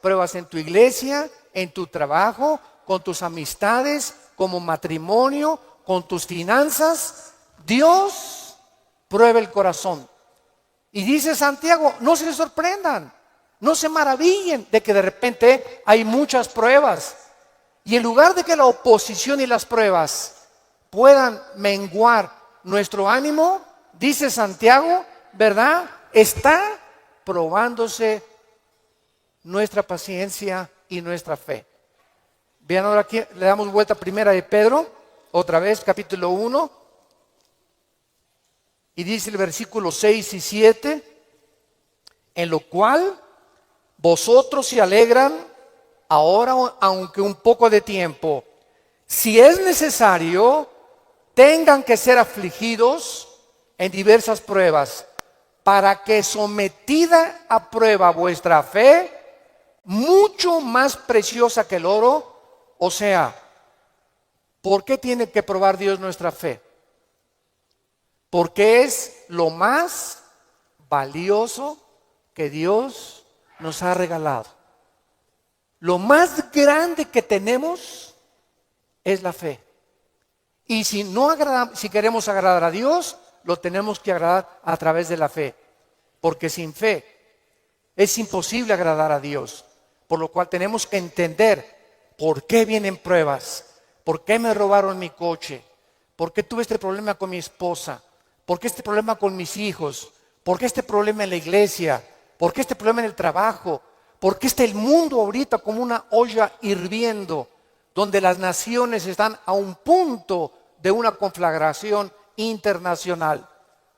pruebas en tu iglesia, en tu trabajo, con tus amistades, como matrimonio, con tus finanzas. Dios prueba el corazón. Y dice Santiago, no se les sorprendan, no se maravillen de que de repente hay muchas pruebas. Y en lugar de que la oposición y las pruebas puedan menguar nuestro ánimo, dice Santiago, ¿verdad? Está probándose nuestra paciencia y nuestra fe. Vean ahora aquí, le damos vuelta a Primera de Pedro, otra vez, capítulo 1. Y dice el versículo 6 y 7, en lo cual vosotros se alegran ahora, aunque un poco de tiempo, si es necesario, tengan que ser afligidos en diversas pruebas, para que sometida a prueba vuestra fe, mucho más preciosa que el oro, o sea, ¿por qué tiene que probar Dios nuestra fe? Porque es lo más valioso que Dios nos ha regalado. Lo más grande que tenemos es la fe. Y si queremos agradar a Dios, lo tenemos que agradar a través de la fe. Porque sin fe es imposible agradar a Dios. Por lo cual tenemos que entender por qué vienen pruebas, por qué me robaron mi coche, por qué tuve este problema con mi esposa, por qué este problema con mis hijos, por qué este problema en la iglesia, por qué este problema en el trabajo, por qué está el mundo ahorita como una olla hirviendo, donde las naciones están a un punto de una conflagración internacional.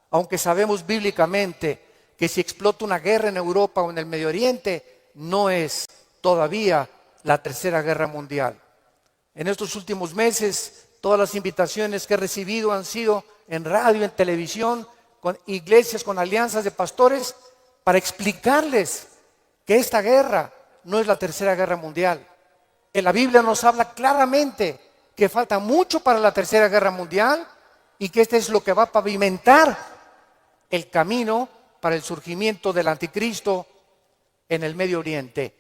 Aunque sabemos bíblicamente que si explota una guerra en Europa o en el Medio Oriente, no es todavía la tercera guerra mundial. En estos últimos meses, todas las invitaciones que he recibido han sido en radio, en televisión, con iglesias, con alianzas de pastores, para explicarles que esta guerra no es la tercera guerra mundial. En la Biblia nos habla claramente que falta mucho para la tercera guerra mundial y que este es lo que va a pavimentar el camino para el surgimiento del anticristo en el Medio Oriente.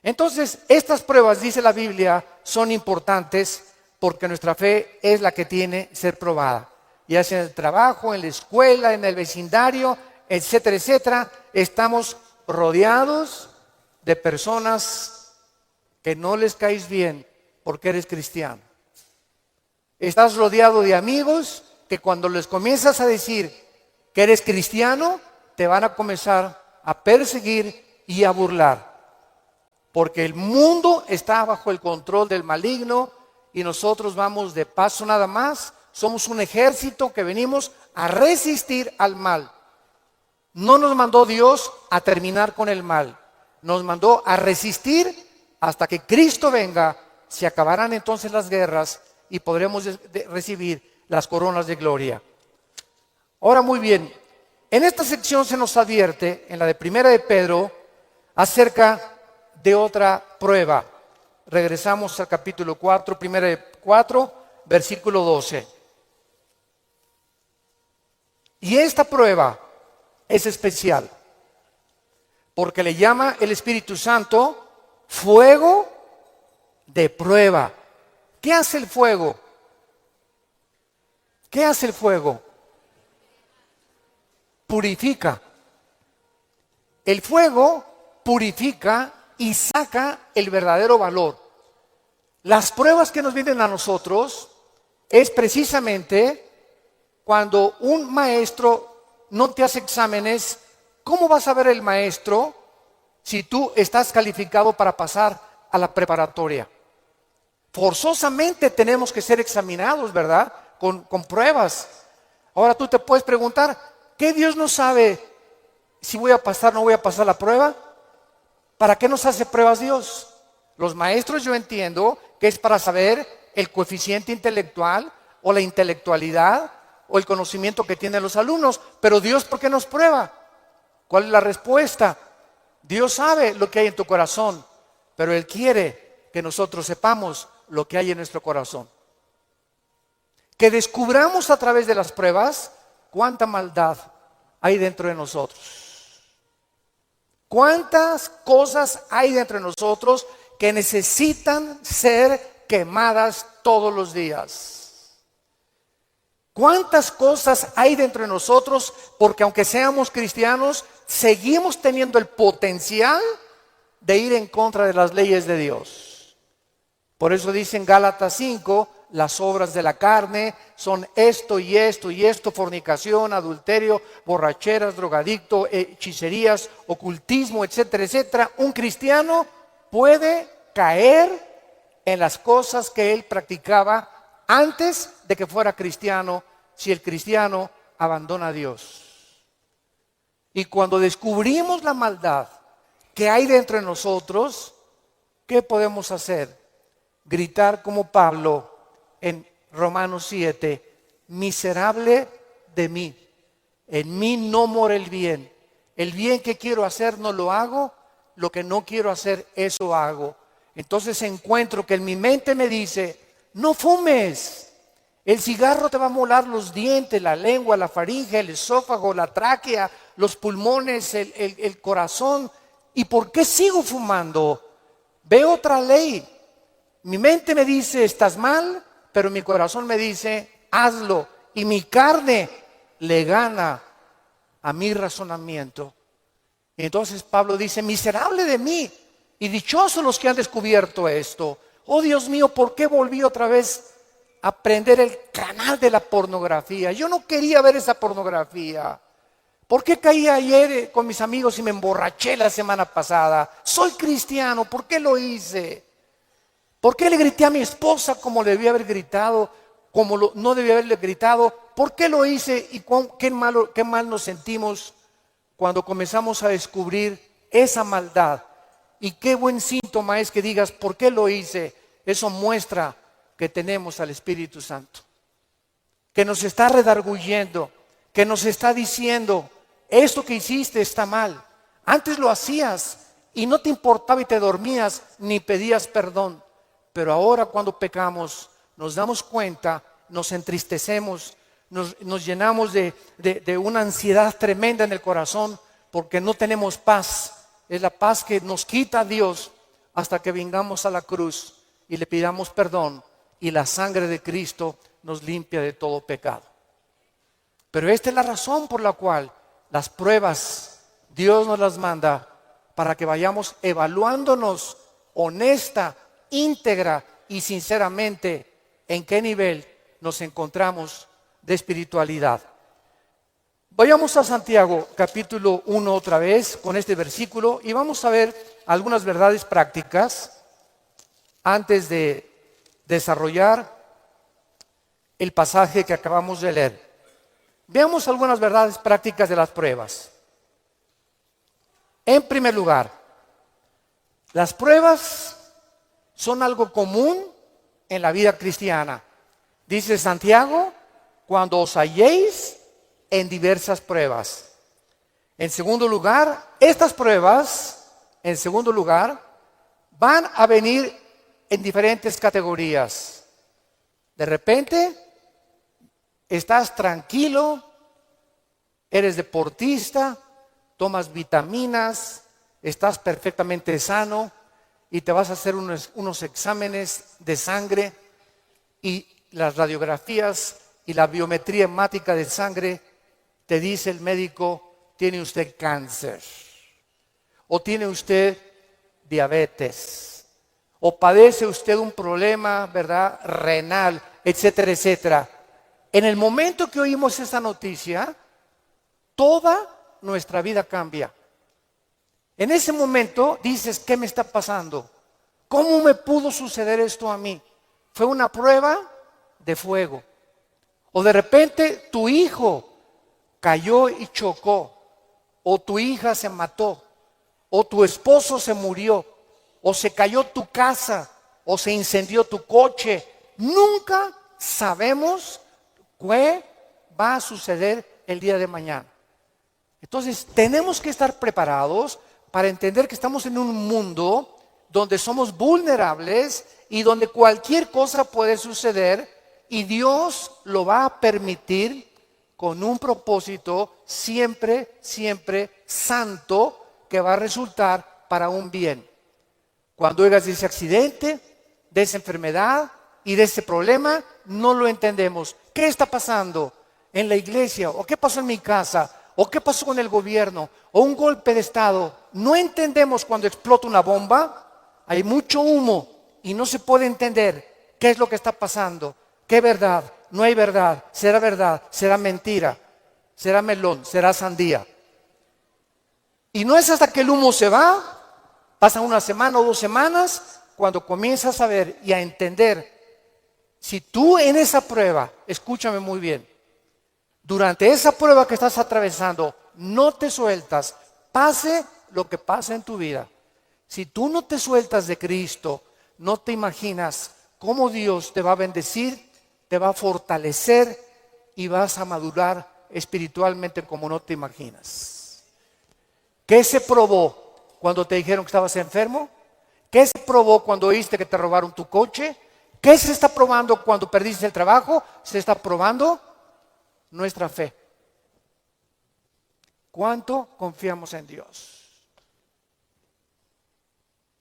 Entonces, estas pruebas, dice la Biblia, son importantes porque nuestra fe es la que tiene que ser probada. Ya sea en el trabajo, en la escuela, en el vecindario, etcétera, etcétera, estamos rodeados de personas que no les caes bien porque eres cristiano. Estás rodeado de amigos que cuando les comienzas a decir que eres cristiano, te van a comenzar a perseguir y a burlar. Porque el mundo está bajo el control del maligno y nosotros vamos de paso nada más. Somos un ejército que venimos a resistir al mal. No nos mandó Dios a terminar con el mal. Nos mandó a resistir hasta que Cristo venga. Se acabarán entonces las guerras y podremos recibir las coronas de gloria. Ahora muy bien, en esta sección se nos advierte, en la de Primera de Pedro, acerca de otra prueba. Regresamos al capítulo 4, Primera de 4, versículo 12. Y esta prueba es especial, porque le llama el Espíritu Santo fuego de prueba. ¿Qué hace el fuego? ¿Qué hace el fuego? Purifica. El fuego purifica y saca el verdadero valor. Las pruebas que nos vienen a nosotros es precisamente cuando un maestro no te hace exámenes. ¿Cómo va a saber el maestro si tú estás calificado para pasar a la preparatoria? Forzosamente tenemos que ser examinados, ¿verdad? Con pruebas. Ahora tú te puedes preguntar, ¿qué Dios no sabe si voy a pasar o no voy a pasar la prueba? ¿Para qué nos hace pruebas Dios? Los maestros, yo entiendo que es para saber el coeficiente intelectual o la intelectualidad o el conocimiento que tienen los alumnos. Pero Dios, ¿por qué nos prueba? ¿Cuál es la respuesta? Dios sabe lo que hay en tu corazón, pero Él quiere que nosotros sepamos lo que hay en nuestro corazón. Que descubramos a través de las pruebas cuánta maldad hay dentro de nosotros. ¿Cuántas cosas hay dentro de nosotros que necesitan ser quemadas todos los días? ¿Cuántas cosas hay dentro de nosotros porque aunque seamos cristianos, seguimos teniendo el potencial de ir en contra de las leyes de Dios? Por eso dice en Gálatas 5, las obras de la carne son esto y esto y esto: fornicación, adulterio, borracheras, drogadicto, hechicerías, ocultismo, etcétera, etcétera. Un cristiano puede caer en las cosas que él practicaba antes de que fuera cristiano, si el cristiano abandona a Dios. Y cuando descubrimos la maldad que hay dentro de nosotros, ¿qué podemos hacer? Gritar como Pablo en Romanos 7, miserable de mí, en mí no mora el bien que quiero hacer no lo hago, lo que no quiero hacer eso hago. Entonces encuentro que en mi mente me dice, no fumes, el cigarro te va a molar los dientes, la lengua, la faringe, el esófago, la tráquea, los pulmones, el corazón. ¿Y por qué sigo fumando? Veo otra ley. Mi mente me dice, estás mal, pero mi corazón me dice, hazlo. Y mi carne le gana a mi razonamiento. Y entonces Pablo dice, miserable de mí, y dichosos los que han descubierto esto. Oh Dios mío, ¿por qué volví otra vez a prender el canal de la pornografía? Yo no quería ver esa pornografía. ¿Por qué caí ayer con mis amigos y me emborraché la semana pasada? Soy cristiano, ¿por qué lo hice? ¿Por qué le grité a mi esposa como le debía haber gritado, no debía haberle gritado? ¿Por qué lo hice? Y qué mal nos sentimos cuando comenzamos a descubrir esa maldad. Y qué buen síntoma es que digas, ¿por qué lo hice? Eso muestra que tenemos al Espíritu Santo, que nos está redarguyendo, que nos está diciendo, esto que hiciste está mal. Antes lo hacías y no te importaba y te dormías ni pedías perdón. Pero ahora cuando pecamos nos damos cuenta, nos entristecemos, nos llenamos de una ansiedad tremenda en el corazón porque no tenemos paz. Es la paz que nos quita Dios hasta que vengamos a la cruz y le pidamos perdón y la sangre de Cristo nos limpia de todo pecado. Pero esta es la razón por la cual las pruebas Dios nos las manda, para que vayamos evaluándonos honesta, íntegra y sinceramente en qué nivel nos encontramos de espiritualidad. Vayamos a Santiago capítulo 1 otra vez con este versículo y vamos a ver algunas verdades prácticas antes de desarrollar el pasaje que acabamos de leer. Veamos algunas verdades prácticas de las pruebas. En primer lugar, las pruebas son algo común en la vida cristiana. Dice Santiago, cuando os halléis en diversas pruebas. En segundo lugar, estas pruebas, van a venir en diferentes categorías. De repente, estás tranquilo, eres deportista, tomas vitaminas, estás perfectamente sano y te vas a hacer unos exámenes de sangre y las radiografías y la biometría hemática de sangre te dice el médico, tiene usted cáncer o tiene usted diabetes o padece usted un problema, ¿verdad?, renal, etcétera, etcétera. En el momento que oímos esa noticia, toda nuestra vida cambia. En ese momento dices, ¿qué me está pasando? ¿Cómo me pudo suceder esto a mí? Fue una prueba de fuego. O de repente tu hijo cayó y chocó, o tu hija se mató, o tu esposo se murió, o se cayó tu casa, o se incendió tu coche. Nunca sabemos qué va a suceder el día de mañana. Entonces tenemos que estar preparados para entender que estamos en un mundo donde somos vulnerables y donde cualquier cosa puede suceder y Dios lo va a permitir con un propósito siempre, siempre santo, que va a resultar para un bien. Cuando oigas de ese accidente, de esa enfermedad y de ese problema, no lo entendemos. ¿Qué está pasando en la iglesia? ¿O qué pasó en mi casa? ¿O qué pasó con el gobierno? ¿O un golpe de estado? No entendemos cuando explota una bomba. Hay mucho humo y no se puede entender qué es lo que está pasando. ¿Qué verdad? No hay verdad. ¿Será mentira? ¿Será melón? ¿Será sandía? Y no es hasta que el humo se va, pasan una semana o 2 semanas, cuando comienzas a ver y a entender. Si tú en esa prueba, escúchame muy bien, durante esa prueba que estás atravesando, no te sueltas, pase lo que pase en tu vida. Si tú no te sueltas de Cristo, no te imaginas cómo Dios te va a bendecir, te va a fortalecer y vas a madurar espiritualmente como no te imaginas. ¿Qué se probó cuando te dijeron que estabas enfermo? ¿Qué se probó cuando oíste que te robaron tu coche? ¿Qué se está probando cuando perdiste el trabajo? Se está probando nuestra fe. ¿Cuánto confiamos en Dios?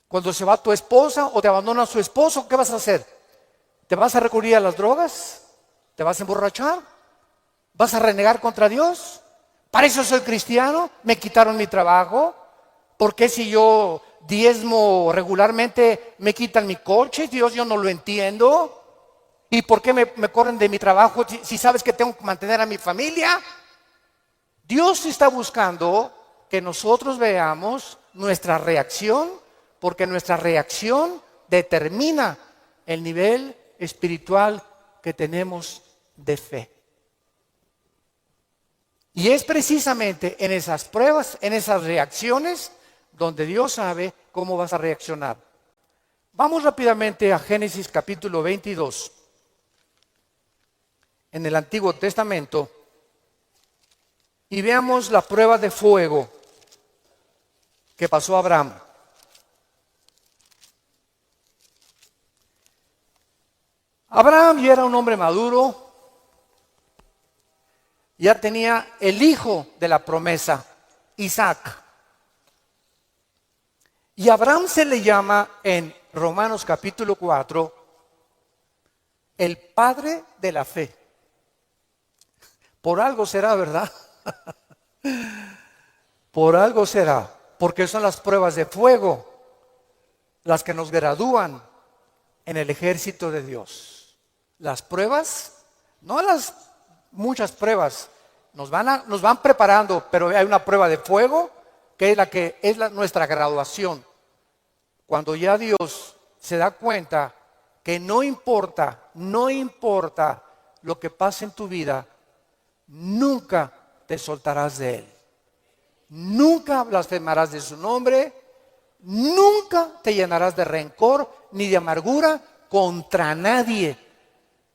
Cuando se va tu esposa o te abandona su esposo, ¿qué vas a hacer? ¿Te vas a recurrir a las drogas? ¿Te vas a emborrachar? ¿Vas a renegar contra Dios? ¿Para eso soy cristiano? ¿Me quitaron mi trabajo? ¿Por qué si yo diezmo regularmente me quitan mi coche? Dios, yo no lo entiendo. ¿Y por qué me corren de mi trabajo si sabes que tengo que mantener a mi familia? Dios está buscando que nosotros veamos nuestra reacción, porque nuestra reacción determina el nivel espiritual que tenemos de fe. Y es precisamente en esas pruebas, en esas reacciones, donde Dios sabe cómo vas a reaccionar. Vamos rápidamente a Génesis capítulo 22. En el Antiguo Testamento. Y veamos la prueba de fuego que pasó a Abraham. Abraham ya era un hombre maduro. Ya tenía el hijo de la promesa, Isaac. Y a Abraham se le llama en Romanos capítulo 4 el padre de la fe. Por algo será, ¿verdad? Por algo será, porque son las pruebas de fuego las que nos gradúan en el ejército de Dios. Las pruebas, no las muchas pruebas, nos van preparando, pero hay una prueba de fuego que es nuestra graduación. Cuando ya Dios se da cuenta que no importa lo que pase en tu vida, nunca te soltarás de Él. Nunca blasfemarás de su nombre, nunca te llenarás de rencor ni de amargura contra nadie.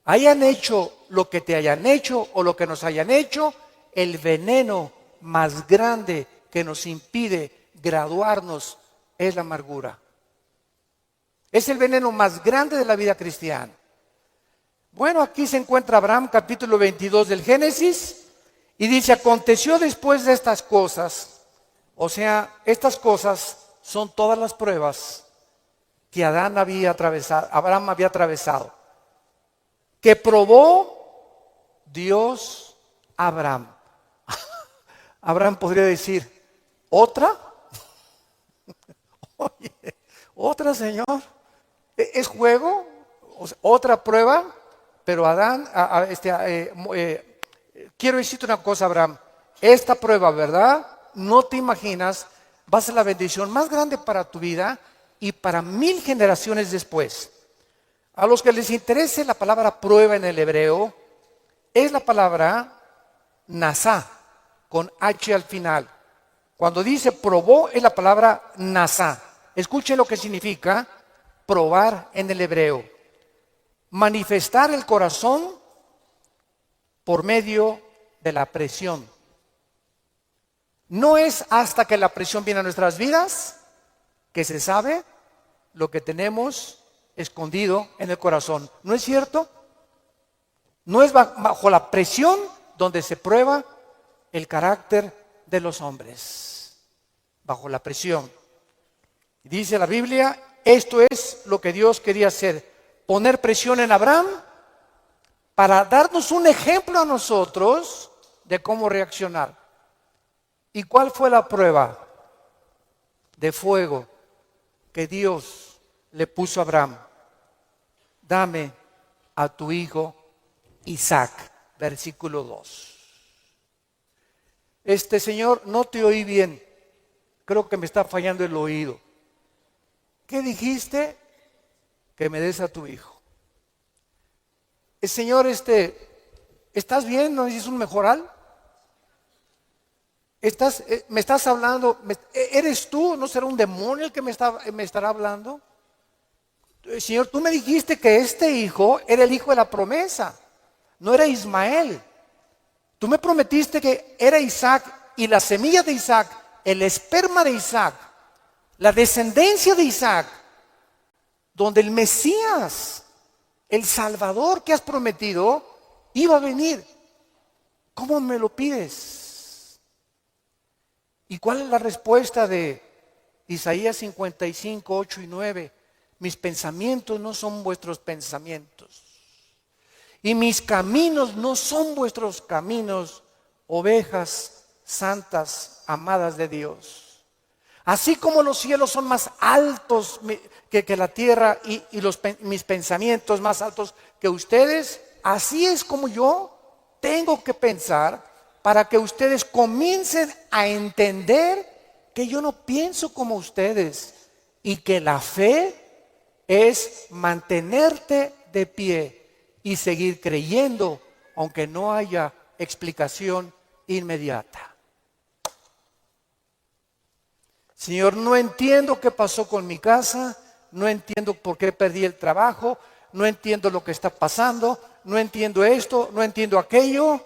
Hayan hecho lo que te hayan hecho o lo que nos hayan hecho, el veneno más grande que nos impide graduarnos es la amargura. Es el veneno más grande de la vida cristiana. Bueno, aquí se encuentra Abraham, capítulo 22 del Génesis, y dice, aconteció después de estas cosas, o sea, estas cosas son todas las pruebas que Abraham había atravesado, que probó Dios a Abraham. Abraham podría decir, ¿otra? Oye, ¿otra, Señor? ¿Es juego? O sea, ¿otra prueba? Pero Adán, quiero decirte una cosa, Abraham. Esta prueba, ¿verdad? No te imaginas, va a ser la bendición más grande para tu vida y para 1000 generaciones después. A los que les interese la palabra prueba en el hebreo, es la palabra nasá, con H al final. Cuando dice probó, es la palabra nasá. Escuchen lo que significa probar en el hebreo. Manifestar el corazón por medio de la presión. No es hasta que la presión viene a nuestras vidas que se sabe lo que tenemos escondido en el corazón. ¿No es cierto? No es bajo la presión donde se prueba el carácter de los hombres. bajo la presión. Dice la Biblia, esto es lo que Dios quería hacer, poner presión en Abraham para darnos un ejemplo a nosotros de cómo reaccionar. ¿Y cuál fue la prueba de fuego que Dios le puso a Abraham? Dame a tu hijo Isaac, versículo 2. Señor, no te oí bien, creo que me está fallando el oído. ¿Qué dijiste? Que me des a tu hijo. Señor, ¿estás bien? ¿No necesitas un mejoral? ¿Me estás hablando? ¿Eres tú? ¿No será un demonio el que me estará hablando? Señor, tú me dijiste que este hijo era el hijo de la promesa, no era Ismael. Tú me prometiste que era Isaac y la semilla de Isaac, el esperma de Isaac, la descendencia de Isaac, donde el Mesías, el Salvador que has prometido, iba a venir. ¿Cómo me lo pides? ¿Y cuál es la respuesta de Isaías 55, 8 y 9? Mis pensamientos no son vuestros pensamientos, y mis caminos no son vuestros caminos, ovejas santas, amadas de Dios. Así como los cielos son más altos que la tierra y mis pensamientos más altos que ustedes, así es como yo tengo que pensar para que ustedes comiencen a entender que yo no pienso como ustedes y que la fe es mantenerte de pie y seguir creyendo aunque no haya explicación inmediata. Señor, no entiendo qué pasó con mi casa, no entiendo por qué perdí el trabajo, no entiendo lo que está pasando, no entiendo esto, no entiendo aquello,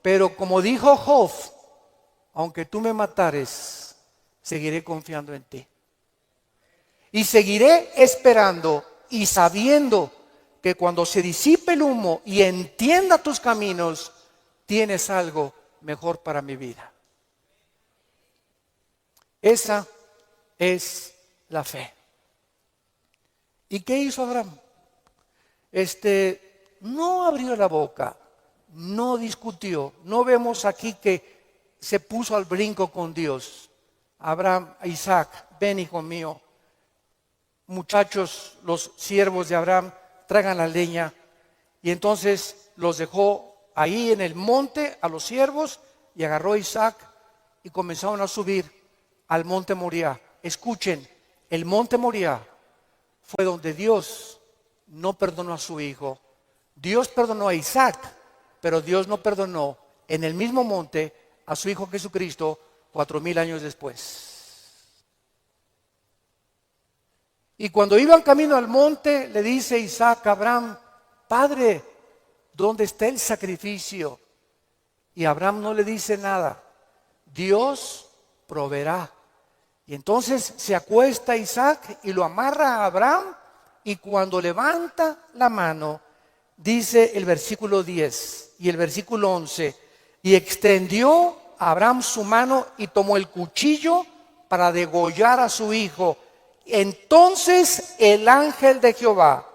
pero como dijo Job, aunque tú me matares, seguiré confiando en ti. Y seguiré esperando y sabiendo que cuando se disipe el humo y entienda tus caminos, tienes algo mejor para mi vida. Esa es la fe. ¿Y qué hizo Abraham? No abrió la boca, no discutió. No vemos aquí que se puso al brinco con Dios. Abraham, Isaac, ven hijo mío. Muchachos, los siervos de Abraham, traigan la leña. Y entonces los dejó ahí en el monte a los siervos y agarró a Isaac y comenzaron a subir al monte Moriah. Escuchen, el monte Moriah fue donde Dios no perdonó a su hijo. Dios perdonó a Isaac, pero Dios no perdonó en el mismo monte a su hijo Jesucristo 4000 años después. Y cuando iban camino al monte, le dice Isaac a Abraham: Padre, ¿dónde está el sacrificio? Y Abraham no le dice nada. Dios proveerá. Y entonces se acuesta Isaac y lo amarra a Abraham, y cuando levanta la mano, dice el versículo 10 y el versículo 11, y extendió a Abraham su mano y tomó el cuchillo para degollar a su hijo. Entonces el ángel de Jehová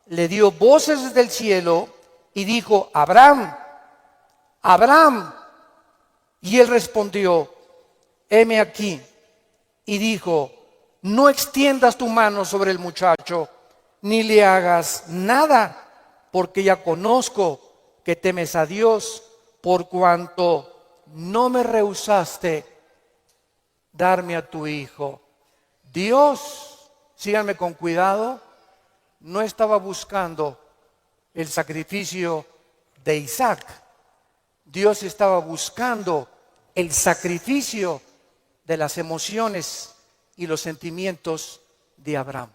le dio voces desde el cielo y dijo: Abraham, Abraham. Y él respondió: heme aquí. Y dijo: no extiendas tu mano sobre el muchacho, ni le hagas nada, porque ya conozco que temes a Dios, por cuanto no me rehusaste darme a tu hijo. Dios, síganme con cuidado, no estaba buscando el sacrificio de Isaac. Dios estaba buscando el sacrificio de las emociones y los sentimientos de Abraham.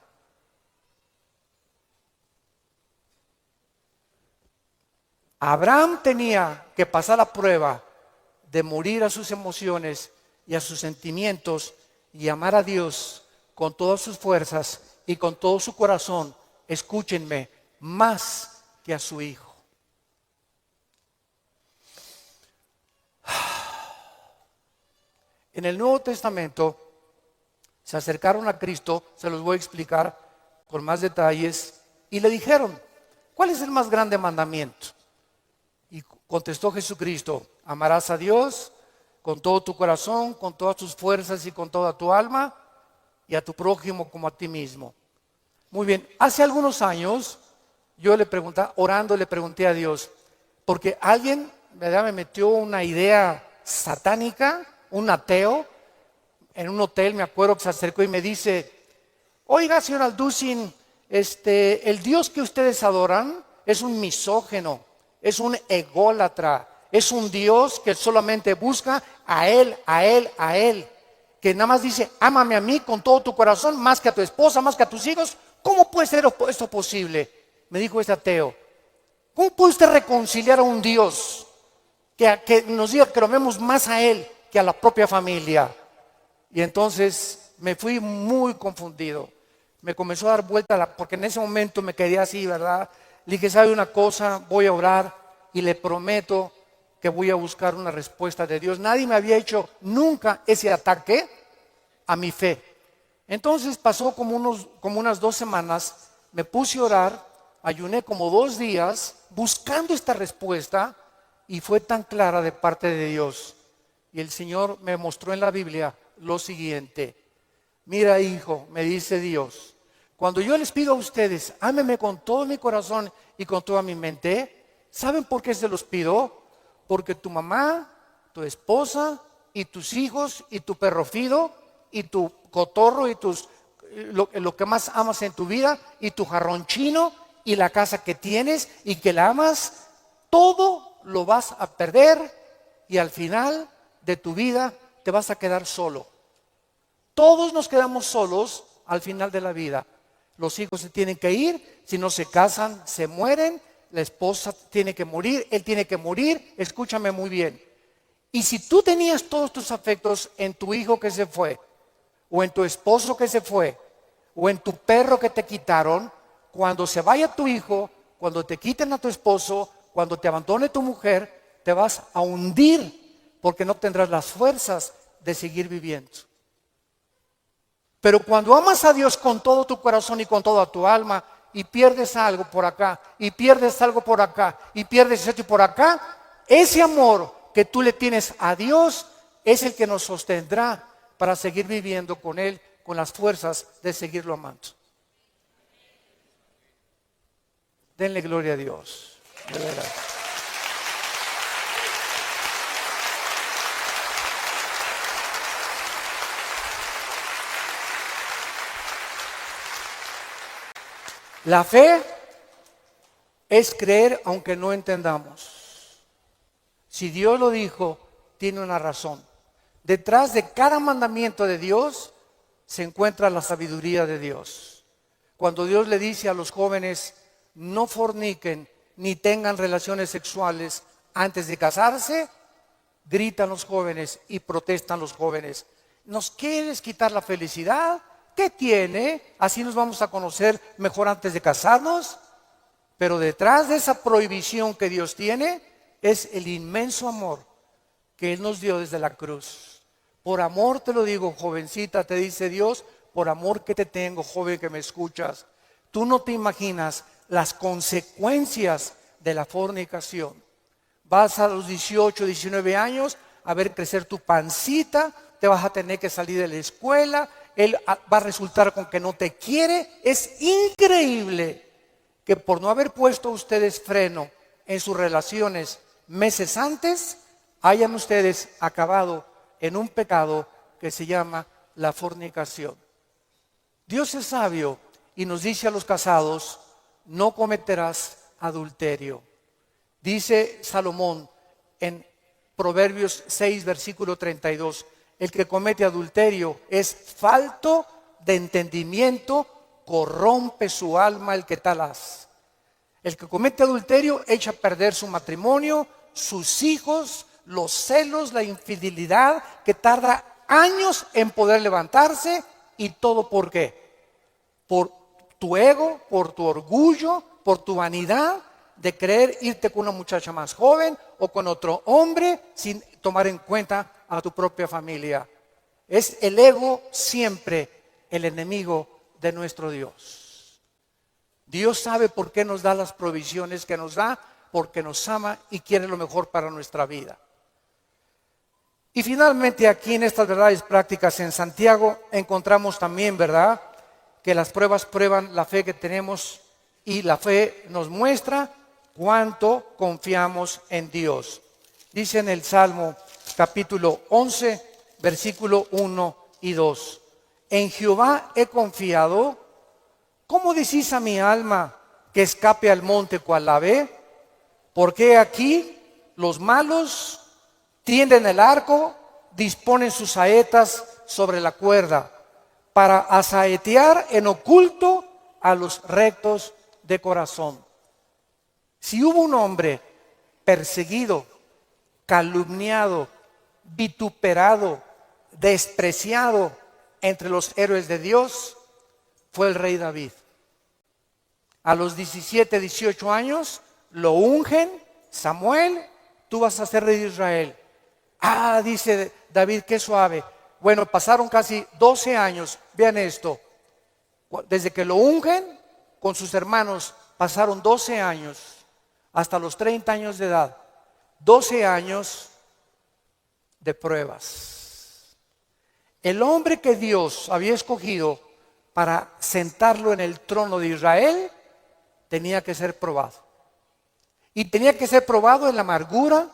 Abraham tenía que pasar la prueba de morir a sus emociones y a sus sentimientos y amar a Dios con todas sus fuerzas y con todo su corazón, escúchenme, más que a su hijo. En el Nuevo Testamento se acercaron a Cristo, se los voy a explicar con más detalles, y le dijeron, ¿cuál es el más grande mandamiento? Y contestó Jesucristo, amarás a Dios con todo tu corazón, con todas tus fuerzas y con toda tu alma, y a tu prójimo como a ti mismo. Muy bien, hace algunos años yo le pregunté, orando le pregunté a Dios, porque alguien, ¿verdad?, me metió una idea satánica, un ateo, en un hotel, me acuerdo que se acercó y me dice, oiga, señor Alducin, el Dios que ustedes adoran es un misógeno, es un ególatra, es un Dios que solamente busca a Él, a Él, a Él, que nada más dice, ámame a mí con todo tu corazón, más que a tu esposa, más que a tus hijos. ¿Cómo puede ser esto posible? Me dijo este ateo. ¿Cómo puede usted reconciliar a un Dios que nos diga que lo amemos más a Él que a la propia familia? Y entonces me fui muy confundido. Me comenzó a dar vuelta, porque en ese momento me quedé así, ¿verdad? Le dije, ¿sabe una cosa? Voy a orar y le prometo que voy a buscar una respuesta de Dios. Nadie me había hecho nunca ese ataque a mi fe. Entonces pasó como unas 2 semanas, me puse a orar, ayuné como 2 días buscando esta respuesta y fue tan clara de parte de Dios. Y el Señor me mostró en la Biblia lo siguiente. Mira, hijo, me dice Dios, cuando yo les pido a ustedes, ámenme con todo mi corazón y con toda mi mente, ¿saben por qué se los pido? Porque tu mamá, tu esposa y tus hijos y tu perro Fido y tu cotorro y lo que más amas en tu vida y tu jarrón chino y la casa que tienes y que la amas, todo lo vas a perder y al final de tu vida te vas a quedar solo. Todos nos quedamos solos al final de la vida. Los hijos se tienen que ir, si no se casan, se mueren, la esposa tiene que morir, él tiene que morir, escúchame muy bien. Y si tú tenías todos tus afectos en tu hijo que se fue, o en tu esposo que se fue, o en tu perro que te quitaron, cuando se vaya tu hijo, cuando te quiten a tu esposo, cuando te abandone tu mujer, te vas a hundir porque no tendrás las fuerzas de seguir viviendo. Pero cuando amas a Dios con todo tu corazón y con toda tu alma y pierdes algo por acá y pierdes algo por acá y pierdes esto y por acá, ese amor que tú le tienes a Dios es el que nos sostendrá para seguir viviendo con Él, con las fuerzas de seguirlo amando. Denle gloria a Dios, de verdad. La fe es creer aunque no entendamos. Si Dios lo dijo, tiene una razón. Detrás de cada mandamiento de Dios se encuentra la sabiduría de Dios. Cuando Dios le dice a los jóvenes, no forniquen ni tengan relaciones sexuales antes de casarse, gritan los jóvenes y protestan los jóvenes. ¿Nos quieres quitar la felicidad? ¿Qué tiene? Así nos vamos a conocer mejor antes de casarnos. Pero detrás de esa prohibición que Dios tiene es el inmenso amor que Él nos dio desde la cruz. Por amor te lo digo, jovencita, te dice Dios, por amor que te tengo, joven que me escuchas. Tú no te imaginas las consecuencias de la fornicación. Vas a los 18, 19 años a ver crecer tu pancita, te vas a tener que salir de la escuela, él va a resultar con que no te quiere. Es increíble que por no haber puesto ustedes freno en sus relaciones meses antes, hayan ustedes acabado en un pecado que se llama la fornicación. Dios es sabio y nos dice a los casados, no cometerás adulterio. Dice Salomón en Proverbios 6, versículo 32, el que comete adulterio es falto de entendimiento, corrompe su alma el que tal hace. El que comete adulterio echa a perder su matrimonio, sus hijos, los celos, la infidelidad, que tarda años en poder levantarse. ¿Y todo por qué? Por tu ego, por tu orgullo, por tu vanidad de querer irte con una muchacha más joven o con otro hombre sin tomar en cuenta a tu propia familia. Es el ego siempre el enemigo de nuestro Dios. Dios sabe por qué nos da las provisiones que nos da, porque nos ama y quiere lo mejor para nuestra vida. Y finalmente aquí en estas verdades prácticas en Santiago encontramos también, ¿verdad?, que las pruebas prueban la fe que tenemos y la fe nos muestra cuánto confiamos en Dios. Dice en el Salmo capítulo 11, versículo 1 y 2. En Jehová he confiado. ¿Cómo decís a mi alma que escape al monte cual la ve? Porque aquí los malos tienden el arco, disponen sus saetas sobre la cuerda para asaetear en oculto a los rectos de corazón. Si hubo un hombre perseguido, calumniado, vituperado, despreciado entre los héroes de Dios, fue el rey David. A los 17, 18 años lo ungen, Samuel, tú vas a ser rey de Israel. Ah, dice David, qué suave. Bueno, pasaron casi 12 años, vean esto, desde que lo ungen con sus hermanos, pasaron 12 años, hasta los 30 años de edad, 12 años de pruebas. El hombre que Dios había escogido para sentarlo en el trono de Israel, tenía que ser probado. Y tenía que ser probado en la amargura,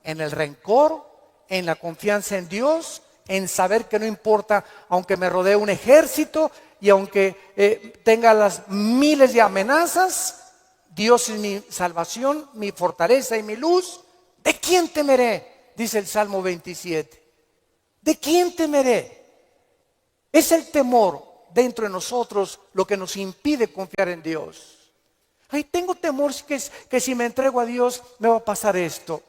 en el rencor, en la confianza en Dios, en saber que no importa, aunque me rodee un ejército y aunque tenga las miles de amenazas, Dios es mi salvación, mi fortaleza y mi luz. ¿De quién temeré? Dice el Salmo 27. ¿De quién temeré? Es el temor dentro de nosotros lo que nos impide confiar en Dios. Ay, tengo temor que si me entrego a Dios me va a pasar esto.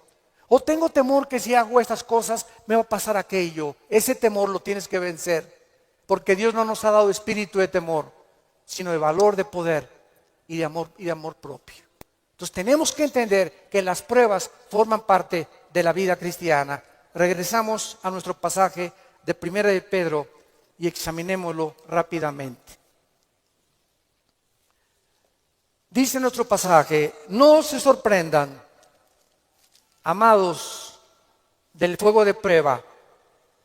O tengo temor que si hago estas cosas me va a pasar aquello. Ese temor lo tienes que vencer. Porque Dios no nos ha dado espíritu de temor, sino de valor, de poder y de amor propio. Entonces tenemos que entender que las pruebas forman parte de la vida cristiana. Regresamos a nuestro pasaje de 1 de Pedro y examinémoslo rápidamente. Dice nuestro pasaje: no se sorprendan, amados, del fuego de prueba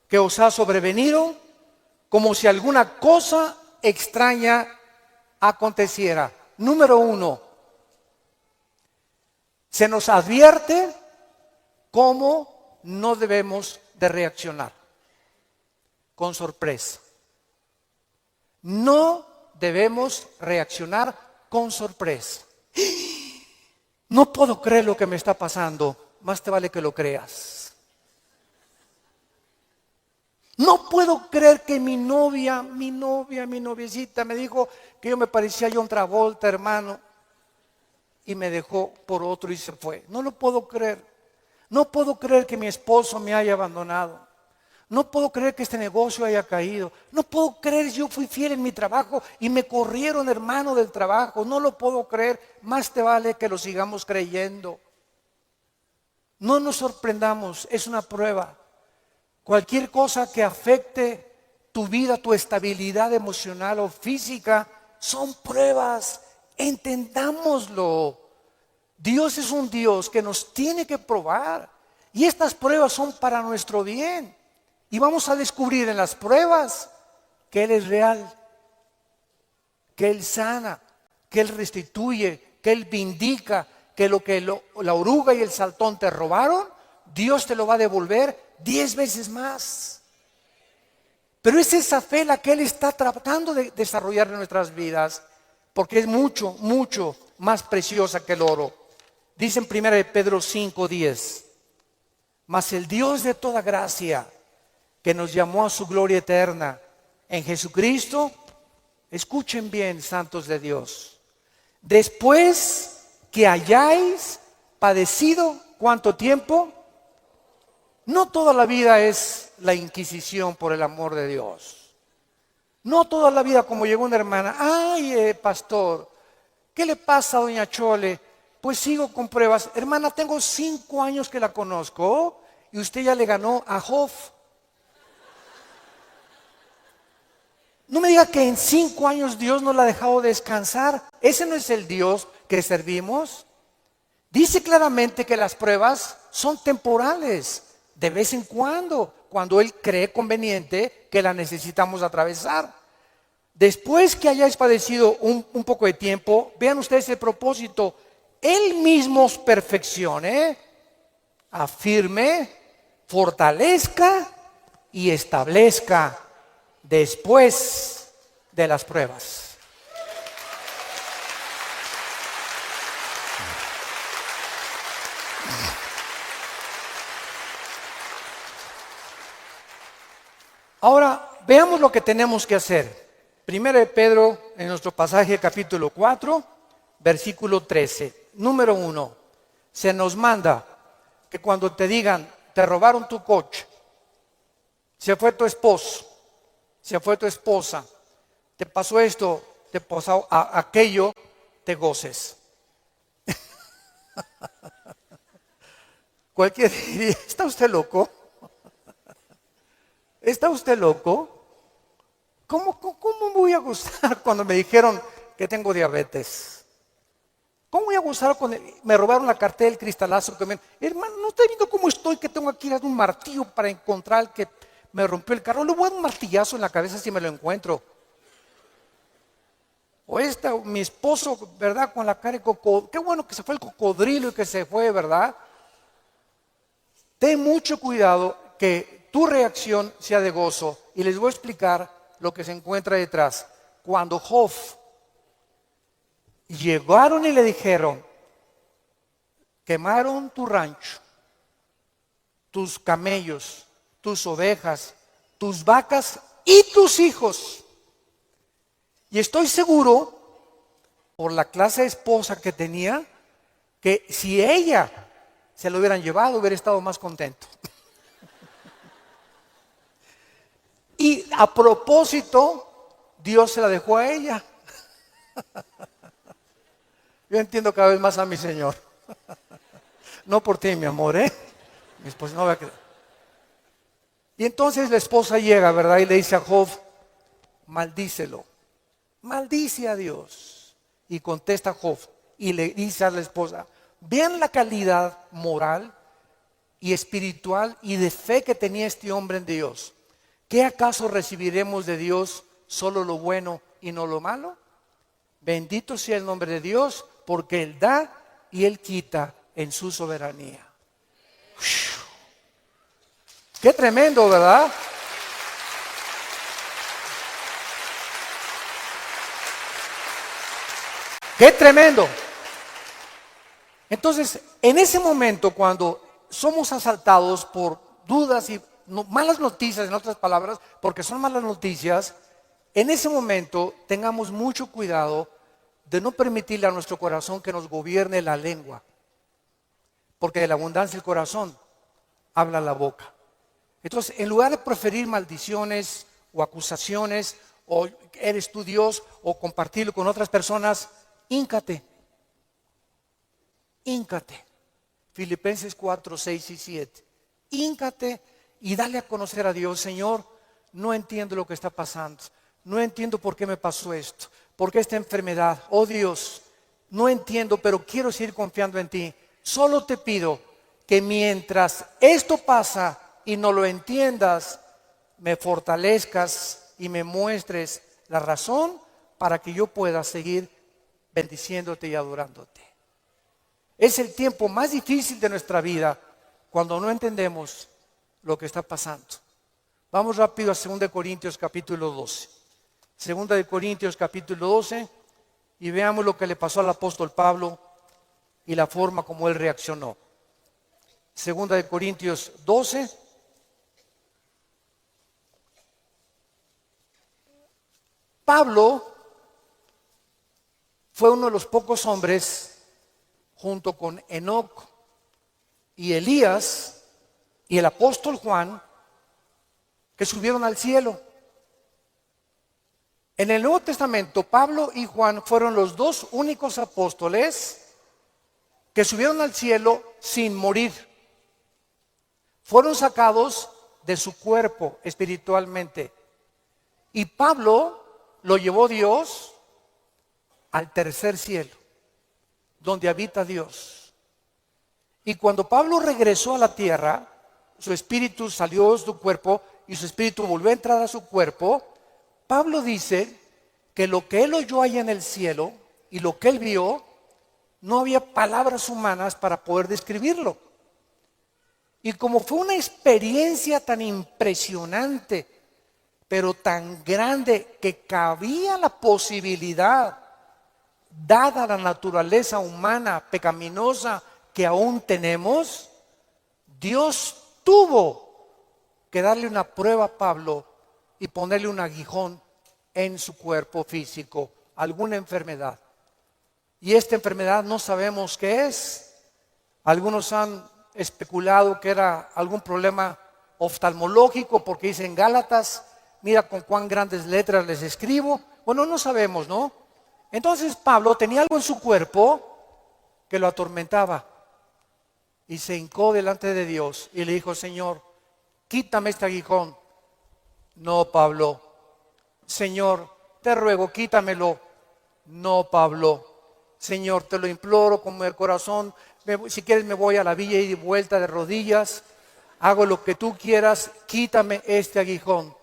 que os ha sobrevenido, como si alguna cosa extraña aconteciera. Número 1, se nos advierte cómo no debemos de reaccionar con sorpresa. No debemos reaccionar con sorpresa. No puedo creer lo que me está pasando. Más te vale que lo creas. No puedo creer que mi noviecita me dijo que yo me parecía a John Travolta, hermano, y me dejó por otro y se fue. No lo puedo creer. No puedo creer que mi esposo me haya abandonado. No puedo creer que este negocio haya caído. No puedo creer que yo fui fiel en mi trabajo y me corrieron, hermano, del trabajo. No lo puedo creer. Más te vale que lo sigamos creyendo. No nos sorprendamos, es una prueba. Cualquier cosa que afecte tu vida, tu estabilidad emocional o física, son pruebas. Entendámoslo. Dios es un Dios que nos tiene que probar. Y estas pruebas son para nuestro bien. Y vamos a descubrir en las pruebas que Él es real, que Él sana, que Él restituye, que Él vindica, que la oruga y el saltón te robaron, Dios te lo va a devolver 10 veces más. Pero es esa fe la que Él está tratando de desarrollar en nuestras vidas, porque es mucho, mucho más preciosa que el oro. Dice en 1 de Pedro 5:10, mas el Dios de toda gracia, que nos llamó a su gloria eterna en Jesucristo, escuchen bien, santos de Dios, después que hayáis padecido, ¿cuánto tiempo? No toda la vida es la inquisición por el amor de Dios. No toda la vida como llegó una hermana, ay, pastor, ¿qué le pasa a doña Chole? Pues sigo con pruebas. Hermana, tengo 5 años que la conozco y usted ya le ganó a Job. No me diga que en 5 años Dios no la ha dejado descansar. Ese no es el Dios que servimos. Dice claramente que las pruebas son temporales, de vez en cuando Él cree conveniente que la necesitamos atravesar. Después que hayáis padecido un poco de tiempo, vean ustedes el propósito. Él mismo os perfeccione, afirme, fortalezca y establezca después de las pruebas. Ahora, veamos lo que tenemos que hacer. Primero de Pedro, en nuestro pasaje capítulo 4, versículo 13. Número 1, se nos manda que cuando te digan, te robaron tu coche, se fue tu esposo, se fue tu esposa, te pasó esto, te pasó aquello, te goces. Cualquiera diría, ¿está usted loco? ¿Está usted loco? ¿Cómo me voy a gozar cuando me dijeron que tengo diabetes? ¿Cómo voy a gozar cuando me robaron la cartera del cristalazo? Hermano, ¿no está viendo cómo estoy? Que tengo aquí un martillo para encontrar al que me rompió el carro. Le voy a dar un martillazo en la cabeza si me lo encuentro. O mi esposo, ¿verdad? Con la cara de cocodrilo. Qué bueno que se fue el cocodrilo y que se fue, ¿verdad? Ten mucho cuidado que tu reacción sea de gozo. Y les voy a explicar lo que se encuentra detrás. Cuando Job llegaron y le dijeron, quemaron tu rancho, tus camellos, tus ovejas, tus vacas y tus hijos. Y estoy seguro, por la clase de esposa que tenía, que si ella se lo hubieran llevado, hubiera estado más contento. Y a propósito, Dios se la dejó a ella. Yo entiendo cada vez más a mi Señor. No por ti, mi amor, mi esposa no va a quedar. Y entonces la esposa llega, ¿verdad? Y le dice a Job, maldícelo. Maldice a Dios. Y contesta Job y le dice a la esposa, vean la calidad moral y espiritual y de fe que tenía este hombre en Dios. ¿Qué acaso recibiremos de Dios solo lo bueno y no lo malo? Bendito sea el nombre de Dios, porque Él da y Él quita en su soberanía. Qué tremendo, ¿verdad? Qué tremendo. Entonces, en ese momento, cuando somos asaltados por dudas y malas noticias, en otras palabras, porque son malas noticias, en ese momento tengamos mucho cuidado de no permitirle a nuestro corazón que nos gobierne la lengua, porque de la abundancia del corazón habla la boca. Entonces, en lugar de proferir maldiciones o acusaciones, o eres tú Dios, o compartirlo con otras personas, híncate. Filipenses 4, 6 y 7. Híncate y dale a conocer a Dios. Señor, no entiendo lo que está pasando. No entiendo por qué me pasó esto. ¿Por qué esta enfermedad? Oh Dios, no entiendo, pero quiero seguir confiando en ti. Solo te pido que mientras esto pasa y no lo entiendas, me fortalezcas y me muestres la razón para que yo pueda seguir bendiciéndote y adorándote. Es el tiempo más difícil de nuestra vida cuando no entendemos lo que está pasando. Vamos rápido a 2 Corintios capítulo 12. 2 Corintios capítulo 12 y veamos lo que le pasó al apóstol Pablo y la forma como él reaccionó. 2 Corintios 12. Pablo fue uno de los pocos hombres, junto con Enoc y Elías y el apóstol Juan, que subieron al cielo. En el Nuevo Testamento, Pablo y Juan fueron los dos únicos apóstoles que subieron al cielo sin morir. Fueron sacados de su cuerpo espiritualmente. Y Pablo lo llevó Dios al tercer cielo, donde habita Dios. Y cuando Pablo regresó a la tierra, su espíritu salió de su cuerpo y su espíritu volvió a entrar a su cuerpo. Pablo dice que lo que él oyó allá en el cielo y lo que él vio, no había palabras humanas para poder describirlo. Y como fue una experiencia tan impresionante, pero tan grande, que cabía la posibilidad, dada la naturaleza humana pecaminosa que aún tenemos, Dios tuvo que darle una prueba a Pablo y ponerle un aguijón en su cuerpo físico, alguna enfermedad. Y esta enfermedad no sabemos qué es. Algunos han especulado que era algún problema oftalmológico, porque dice en Gálatas, mira con cuán grandes letras les escribo. Bueno, no sabemos, ¿no? Entonces Pablo tenía algo en su cuerpo que lo atormentaba y se hincó delante de Dios y le dijo: Señor, quítame este aguijón. No, Pablo. Señor, te ruego, quítamelo. No, Pablo. Señor, te lo imploro con el corazón. Si quieres me voy a la villa y de vuelta de rodillas. Hago lo que tú quieras, quítame este aguijón.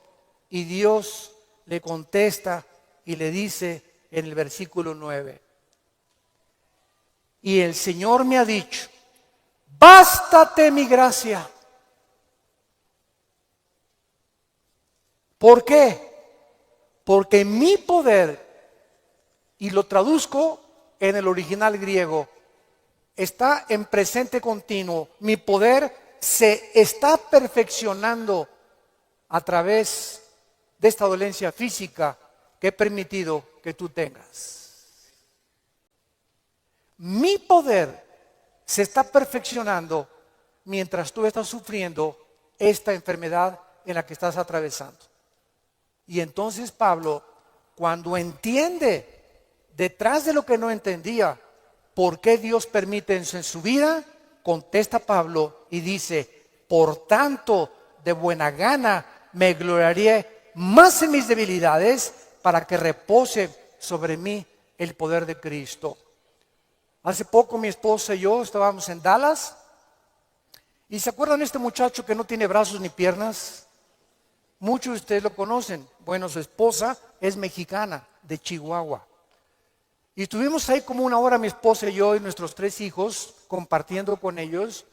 Y Dios le contesta y le dice en el versículo 9: y el Señor me ha dicho, bástate mi gracia. ¿Por qué? Porque mi poder, y lo traduzco en el original griego, está en presente continuo. Mi poder se está perfeccionando a través de esta dolencia física que he permitido que tú tengas. Mi poder se está perfeccionando mientras tú estás sufriendo esta enfermedad en la que estás atravesando. Y entonces Pablo, cuando entiende detrás de lo que no entendía, por qué Dios permite eso en su vida, contesta Pablo y dice: por tanto, de buena gana me gloriaré más en mis debilidades, para que repose sobre mí el poder de Cristo. Hace poco mi esposa y yo estábamos en Dallas, y ¿se acuerdan de este muchacho que no tiene brazos ni piernas? Muchos de ustedes lo conocen. Bueno, su esposa es mexicana, de Chihuahua. Y estuvimos ahí como una hora mi esposa y yo y nuestros 3 hijos compartiendo con ellos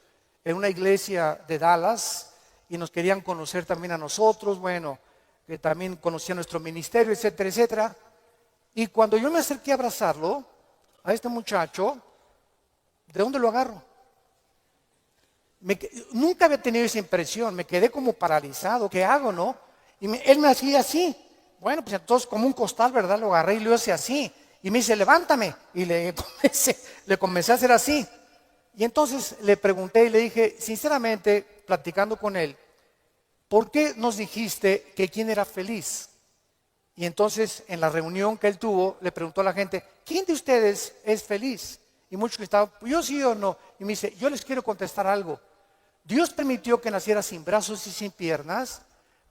en una iglesia de Dallas, y nos querían conocer también a nosotros, bueno, que también conocían nuestro ministerio, etcétera, etcétera. Y cuando yo me acerqué a abrazarlo, a este muchacho, ¿de dónde lo agarro? Nunca había tenido esa impresión, me quedé como paralizado. ¿Qué hago, no? Y él me hacía así. Bueno, pues entonces como un costal, ¿verdad? Lo agarré y lo hice así. Y me dice, levántame. Y le comencé a hacer así. Y entonces le pregunté y le dije, sinceramente, platicando con él, ¿por qué nos dijiste que quién era feliz? Y entonces en la reunión que él tuvo, le preguntó a la gente, ¿quién de ustedes es feliz? Y muchos que estaban, yo sí o no. Y me dice, yo les quiero contestar algo. Dios permitió que naciera sin brazos y sin piernas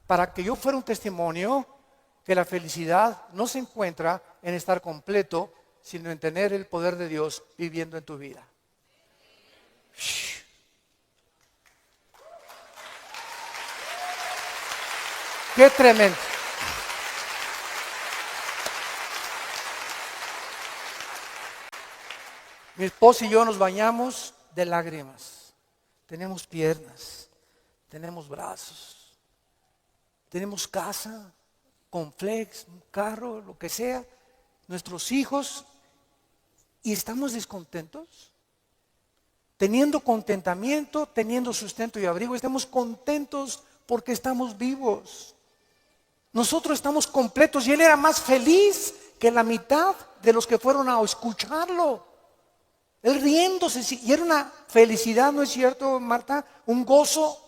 para que yo fuera un testimonio que la felicidad no se encuentra en estar completo, sino en tener el poder de Dios viviendo en tu vida. ¡Qué tremendo! Mi esposa y yo nos bañamos de lágrimas. Tenemos piernas, tenemos brazos, tenemos casa, complex, un carro, lo que sea, nuestros hijos, y estamos descontentos. Teniendo contentamiento, teniendo sustento y abrigo, estamos contentos porque estamos vivos. Nosotros estamos completos y él era más feliz que la mitad de los que fueron a escucharlo. Él riéndose, y era una felicidad, ¿no es cierto, Marta? Un gozo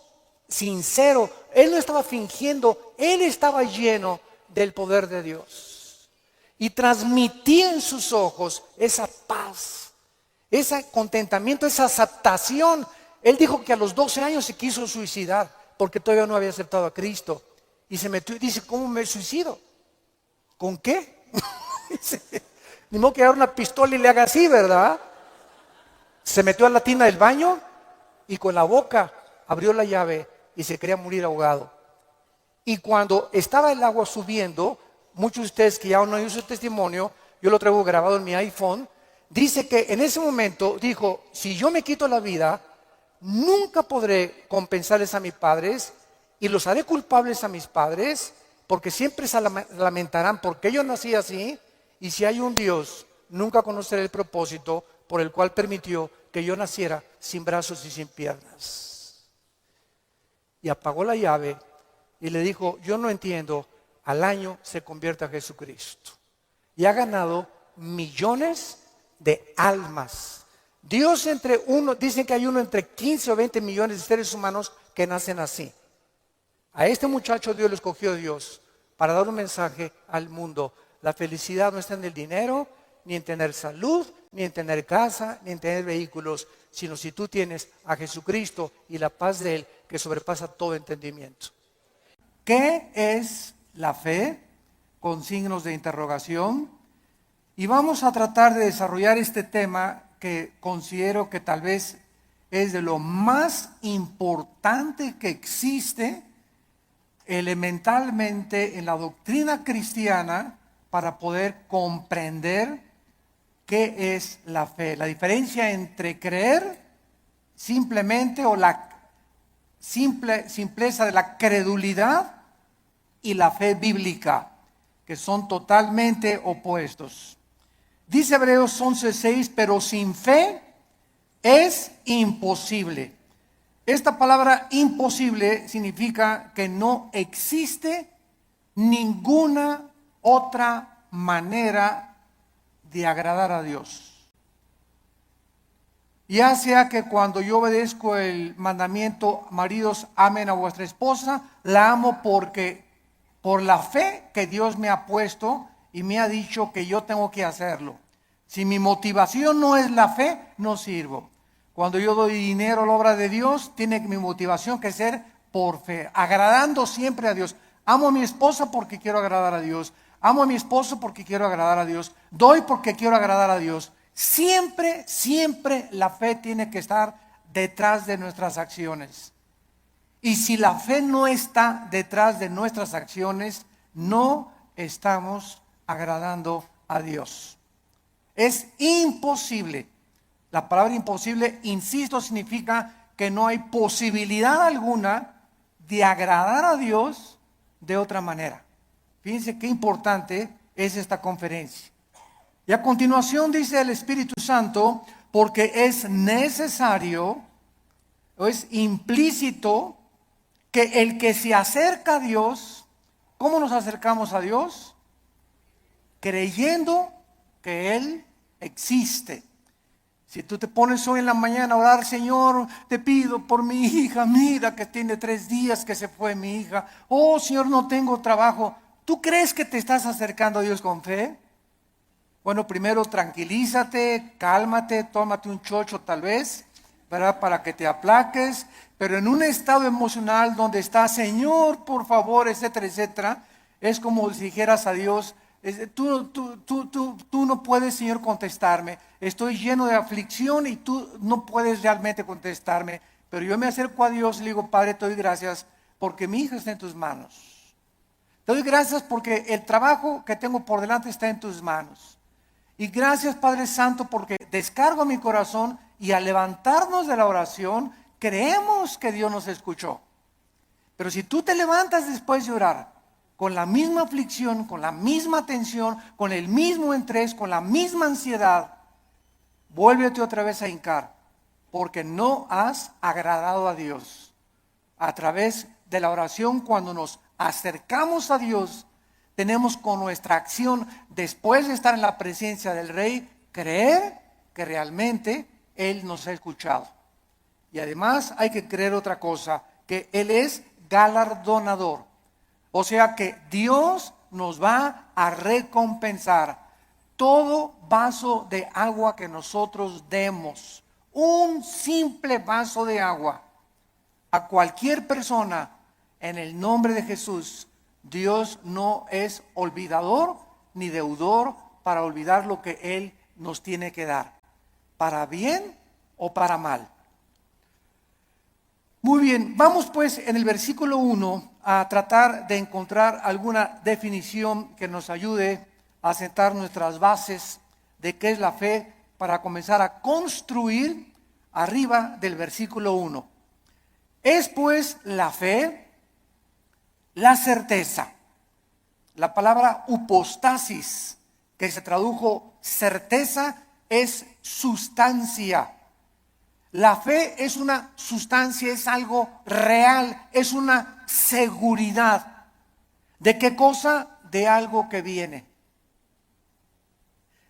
sincero. Él no estaba fingiendo, él estaba lleno del poder de Dios. Y transmitía en sus ojos esa paz, ese contentamiento, esa aceptación. Él dijo que a los 12 años se quiso suicidar porque todavía no había aceptado a Cristo. Y se metió y dice, ¿cómo me suicido? ¿con qué? Ni modo que agarre una pistola y le haga así, ¿verdad? Se metió a la tina del baño y con la boca abrió la llave y se quería morir ahogado. Y cuando estaba el agua subiendo, muchos de ustedes que ya no oído su testimonio, yo lo traigo grabado en mi iPhone, dice que en ese momento dijo, si yo me quito la vida, nunca podré compensarles a mis padres y los haré culpables a mis padres, porque siempre se lamentarán porque yo nací así, y si hay un Dios, nunca conoceré el propósito por el cual permitió que yo naciera sin brazos y sin piernas. Y apagó la llave y le dijo, yo no entiendo, al año se convierte a Jesucristo. Y ha ganado millones de almas. Dios dicen que hay uno entre 15 o 20 millones de seres humanos que nacen así. A este muchacho Dios lo escogió Dios para dar un mensaje al mundo. La felicidad no está en el dinero, ni en tener salud, ni en tener casa, ni en tener vehículos, sino si tú tienes a Jesucristo y la paz de Él que sobrepasa todo entendimiento. ¿Qué es la fe? Con signos de interrogación. Y vamos a tratar de desarrollar este tema que considero que tal vez es de lo más importante que existe elementalmente en la doctrina cristiana para poder comprender qué es la fe. La diferencia entre creer simplemente o la simpleza de la credulidad y la fe bíblica, que son totalmente opuestos. Dice Hebreos 11:6, pero sin fe es imposible. Esta palabra imposible significa que no existe ninguna otra manera de agradar a Dios. Ya sea que cuando yo obedezco el mandamiento, maridos, amen a vuestra esposa, la amo porque por la fe que Dios me ha puesto y me ha dicho que yo tengo que hacerlo. Si mi motivación no es la fe, no sirvo. Cuando yo doy dinero a la obra de Dios, tiene mi motivación que ser por fe, agradando siempre a Dios. Amo a mi esposa porque quiero agradar a Dios. Amo a mi esposo porque quiero agradar a Dios. Doy porque quiero agradar a Dios. Siempre, siempre la fe tiene que estar detrás de nuestras acciones. Y si la fe no está detrás de nuestras acciones, no estamos agradando a Dios. Es imposible. La palabra imposible, insisto, significa que no hay posibilidad alguna de agradar a Dios de otra manera. Fíjense qué importante es esta conferencia. Y a continuación dice el Espíritu Santo, porque es necesario, o es implícito, que el que se acerca a Dios, ¿cómo nos acercamos a Dios? Creyendo que Él existe. Si tú te pones hoy en la mañana a orar, Señor, te pido por mi hija, mira que tiene 3 días que se fue mi hija. Oh, Señor, no tengo trabajo. ¿Tú crees que te estás acercando a Dios con fe? Bueno, primero tranquilízate, cálmate, tómate un chocho tal vez, ¿verdad? Para que te aplaques, pero en un estado emocional donde está, Señor, por favor, etcétera, etcétera, es como si dijeras a Dios, tú no puedes, Señor, contestarme. Estoy lleno de aflicción y tú no puedes realmente contestarme. Pero yo me acerco a Dios y le digo, Padre, te doy gracias porque mi hija está en tus manos. Te doy gracias porque el trabajo que tengo por delante está en tus manos. Y gracias, Padre Santo, porque descargo mi corazón y al levantarnos de la oración, creemos que Dios nos escuchó. Pero si tú te levantas después de orar, con la misma aflicción, con la misma tensión, con el mismo estrés, con la misma ansiedad, vuélvete otra vez a hincar, porque no has agradado a Dios. A través de la oración, cuando nos acercamos a Dios, tenemos con nuestra acción, después de estar en la presencia del Rey, creer que realmente Él nos ha escuchado. Y además hay que creer otra cosa, que Él es galardonador. O sea que Dios nos va a recompensar todo vaso de agua que nosotros demos. Un simple vaso de agua a cualquier persona en el nombre de Jesús. Dios no es olvidador ni deudor para olvidar lo que Él nos tiene que dar, para bien o para mal. Muy bien, vamos pues en el versículo 1 a tratar de encontrar alguna definición que nos ayude a sentar nuestras bases de qué es la fe para comenzar a construir arriba del versículo 1. Es pues la fe, la certeza. La palabra hypostasis, que se tradujo certeza, es sustancia. La fe es una sustancia, es algo real, es una seguridad. ¿De qué cosa? De algo que viene.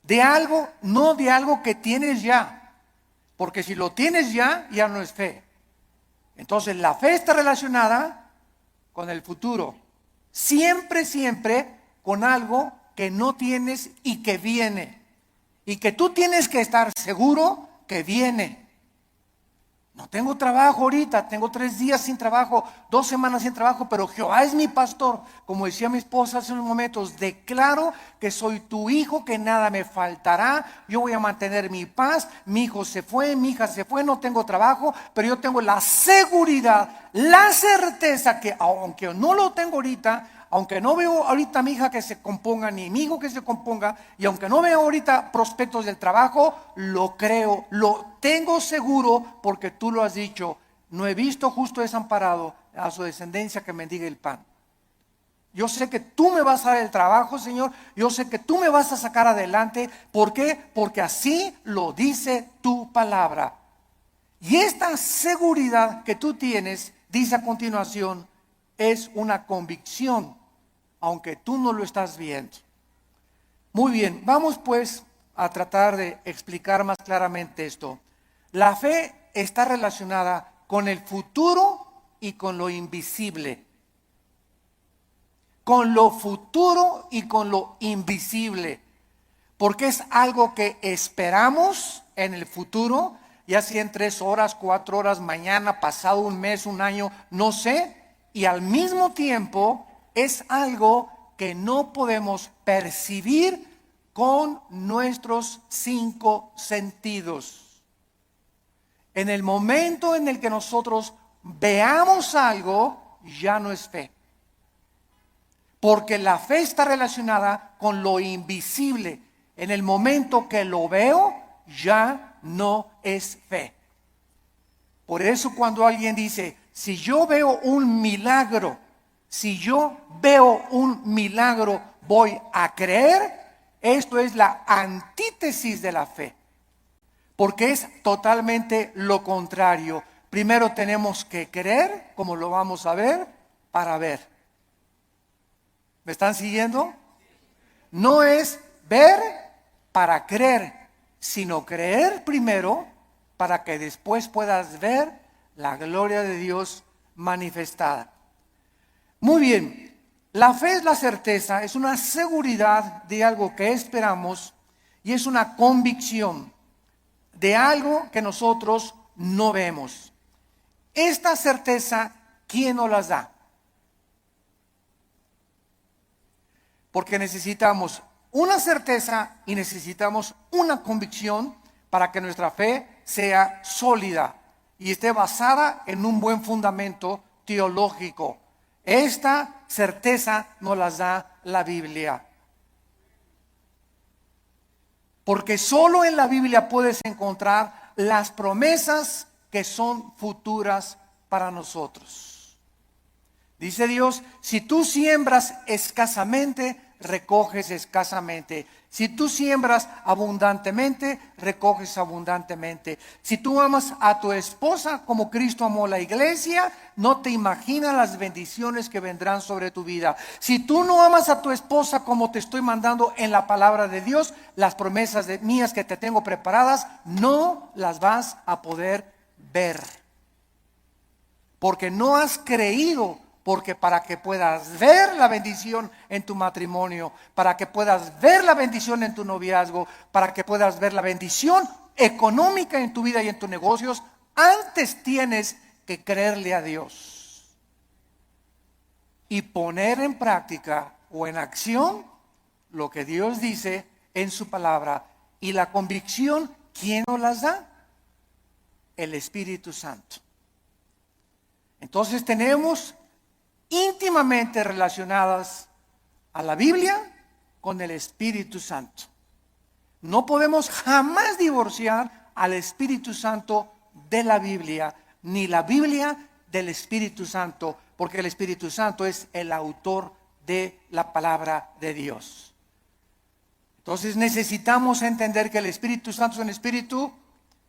De algo, no de algo que tienes ya. Porque si lo tienes ya, ya no es fe. Entonces la fe está relacionada con el futuro. Siempre, siempre con algo que no tienes y que viene. Y que tú tienes que estar seguro que viene. No tengo trabajo ahorita, tengo 3 días sin trabajo, 2 semanas sin trabajo, pero Jehová es mi pastor. Como decía mi esposa hace unos momentos, declaro que soy tu hijo, que nada me faltará, yo voy a mantener mi paz, mi hijo se fue, mi hija se fue, no tengo trabajo, pero yo tengo la seguridad, la certeza que aunque no lo tengo ahorita, aunque no veo ahorita a mi hija que se componga, ni mi hijo que se componga, y aunque no veo ahorita prospectos del trabajo, lo creo, lo tengo seguro porque tú lo has dicho. No he visto justo desamparado a su descendencia que mendigue el pan. Yo sé que tú me vas a dar el trabajo, Señor. Yo sé que tú me vas a sacar adelante. ¿Por qué? Porque así lo dice tu palabra. Y esta seguridad que tú tienes, dice a continuación, es una convicción, aunque tú no lo estás viendo. Muy bien, vamos pues a tratar de explicar más claramente esto. La fe está relacionada con el futuro y con lo invisible. Con lo futuro y con lo invisible. Porque es algo que esperamos en el futuro, ya sea en 3 horas, 4 horas, mañana, pasado un mes, un año, no sé. Y al mismo tiempo es algo que no podemos percibir con nuestros 5 sentidos. En el momento en el que nosotros veamos algo, ya no es fe. Porque la fe está relacionada con lo invisible. En el momento que lo veo, ya no es fe. Por eso cuando alguien dice, si yo veo un milagro, voy a creer. Esto es la antítesis de la fe. Porque es totalmente lo contrario. Primero tenemos que creer, como lo vamos a ver, para ver. ¿Me están siguiendo? No es ver para creer, sino creer primero para que después puedas ver la gloria de Dios manifestada. Muy bien, la fe es la certeza, es una seguridad de algo que esperamos y es una convicción de algo que nosotros no vemos. Esta certeza, ¿quién nos las da? Porque necesitamos una certeza y necesitamos una convicción para que nuestra fe sea sólida y esté basada en un buen fundamento teológico. Esta certeza nos las da la Biblia. Porque solo en la Biblia puedes encontrar las promesas que son futuras para nosotros. Dice Dios, si tú siembras escasamente, recoges escasamente. Si tú siembras abundantemente, recoges abundantemente. Si tú amas a tu esposa como Cristo amó la iglesia, no te imaginas las bendiciones que vendrán sobre tu vida. Si tú no amas a tu esposa como te estoy mandando en la palabra de Dios, las promesas mías que te tengo preparadas, no las vas a poder ver. Porque no has creído. Porque para que puedas ver la bendición en tu matrimonio, para que puedas ver la bendición en tu noviazgo, para que puedas ver la bendición económica en tu vida y en tus negocios, antes tienes que creerle a Dios y poner en práctica o en acción lo que Dios dice en su palabra. Y la convicción, ¿quién nos las da? El Espíritu Santo. Entonces tenemos íntimamente relacionadas a la Biblia con el Espíritu Santo. No podemos jamás divorciar al Espíritu Santo de la Biblia, ni la Biblia del Espíritu Santo, porque el Espíritu Santo es el autor de la palabra de Dios. Entonces necesitamos entender que el Espíritu Santo es un espíritu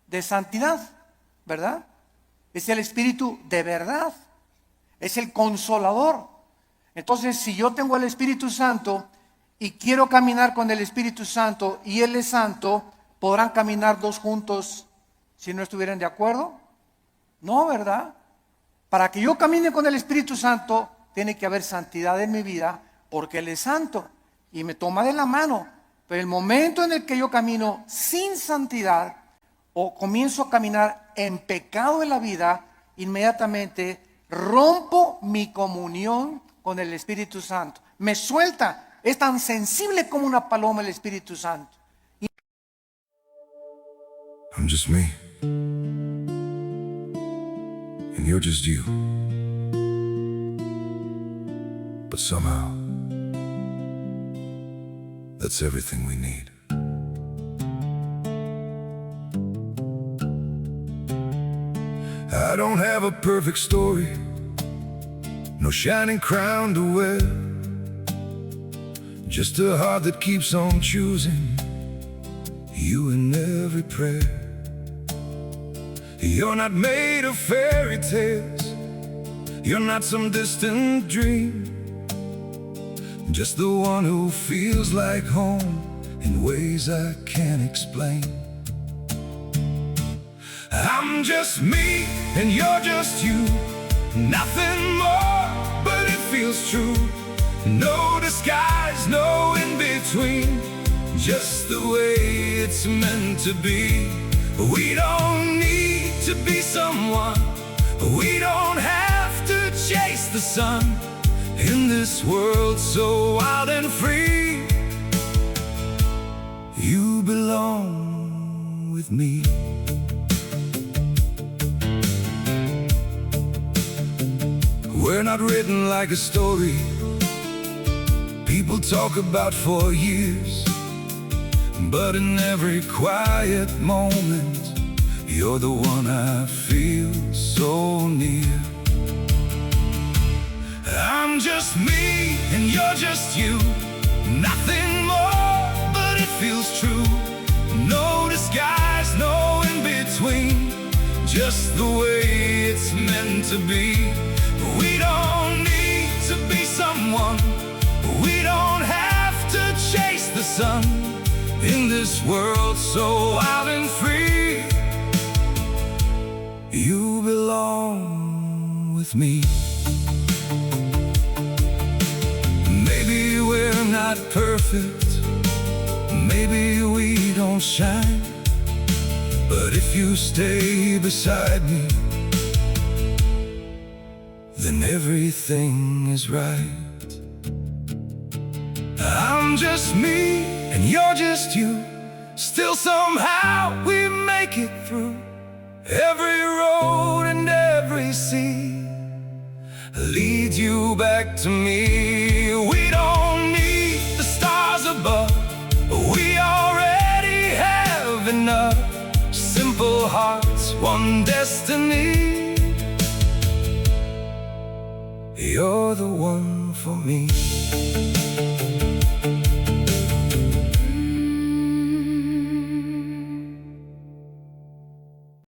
de santidad, ¿verdad? Es el espíritu de verdad, es el consolador. Entonces, si yo tengo el Espíritu Santo y quiero caminar con el Espíritu Santo y Él es santo, ¿podrán caminar dos juntos si no estuvieran de acuerdo? No, ¿verdad? Para que yo camine con el Espíritu Santo, tiene que haber santidad en mi vida, porque Él es santo y me toma de la mano. Pero el momento en el que yo camino sin santidad o comienzo a caminar en pecado en la vida, inmediatamente rompo mi comunión con el Espíritu Santo. Me suelta. Es tan sensible como una paloma el Espíritu Santo. I'm just me, and you're just you. But somehow, that's everything we need. I don't have a perfect story, no shining crown to wear, just a heart that keeps on choosing you in every prayer. You're not made of fairy tales, you're not some distant dream, just the one who feels like home in ways I can't explain. I'm just me and you're just you, nothing more, but it feels true. No disguise, no in-between, just the way it's meant to be. We don't need to be someone, we don't have to chase the sun. In this world so wild and free, you belong with me. We're not written like a story people talk about for years, but in every quiet moment, you're the one I feel so near. I'm just me and you're just you, nothing more, but it feels true. No disguise, no in-between, just the way it's meant to be. We don't need to be someone, we don't have to chase the sun. In this world so wild and free, you belong with me. Maybe we're not perfect, maybe we don't shine, but if you stay beside me, then everything is right. I'm just me and you're just you, still somehow we make it through every road and every sea. Lead you back to me. We don't need the stars above, we already have enough. Simple hearts, one destiny. You're the one for me.